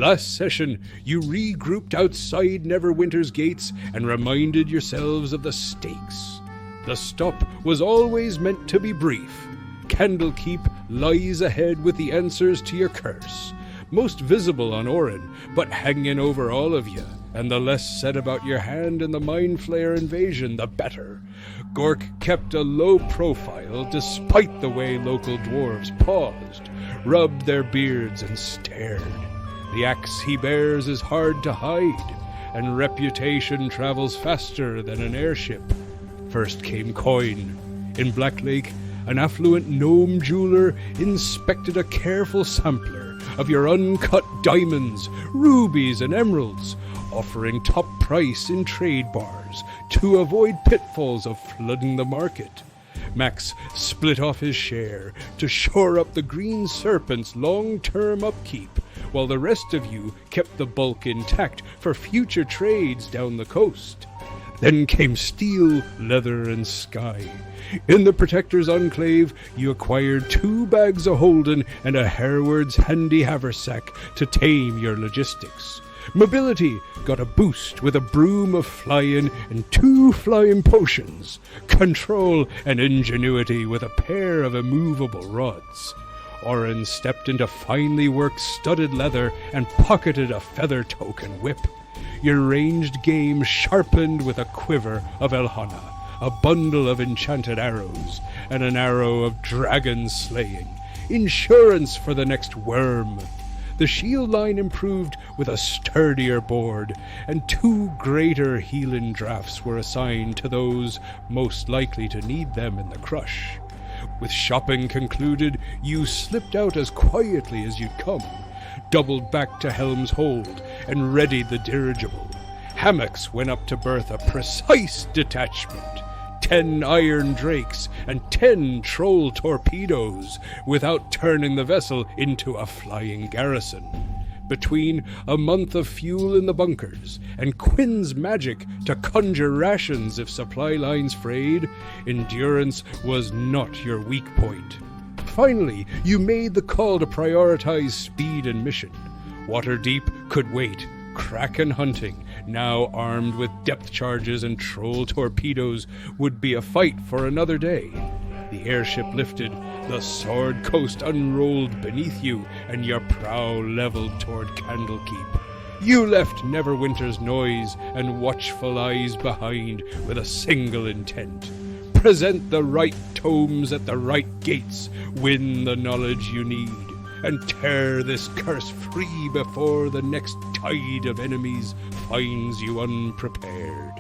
Last session, you regrouped outside Neverwinter's gates and reminded yourselves of the stakes. The stop was always meant to be brief. Candlekeep lies ahead with the answers to your curse, most visible on Orin, but hanging over all of you, and the less said about your hand in the Mind Flayer invasion, the better. Gork kept a low profile despite the way local dwarves paused, rubbed their beards and stared. The axe he bears is hard to hide, and reputation travels faster than an airship. First came Quinn. In Blacklake, an affluent gnome jeweler inspected a careful sampler of your uncut diamonds, rubies, and emeralds, offering top price in trade bars to avoid pitfalls of flooding the market. Max split off his share to shore up the Green Serpent's long-term upkeep, while the rest of you kept the bulk intact for future trades down the coast. Then came steel, leather, and sky. In the Protector's Enclave, you acquired 2 bags of Holden and a Hereward's handy haversack to tame your logistics. Mobility got a boost with a broom of flying and 2 flying potions. Control and ingenuity with a pair of immovable rods. Orin stepped into finely worked studded leather and pocketed a feather token whip. Your ranged game sharpened with a quiver of Elhonna, a bundle of enchanted arrows, and an arrow of dragon slaying. Insurance for the next worm. The shield line improved with a sturdier board, and 2 greater healing draughts were assigned to those most likely to need them in the crush. With shopping concluded, you slipped out as quietly as you'd come, doubled back to Helm's hold, and readied the dirigible. Hammocks went up to berth a precise detachment, 10 iron drakes and 10 troll torpedoes, without turning the vessel into a flying garrison. Between a month of fuel in the bunkers and Quinn's magic to conjure rations if supply lines frayed, endurance was not your weak point. Finally, you made the call to prioritize speed and mission. Waterdeep could wait. Kraken-hunting, now armed with depth charges and troll torpedoes, would be a fight for another day. The airship lifted, the sword coast unrolled beneath you, and your prow leveled toward Candlekeep. You left Neverwinter's noise and watchful eyes behind with a single intent. Present the right tomes at the right gates, win the knowledge you need, and tear this curse free before the next tide of enemies finds you unprepared.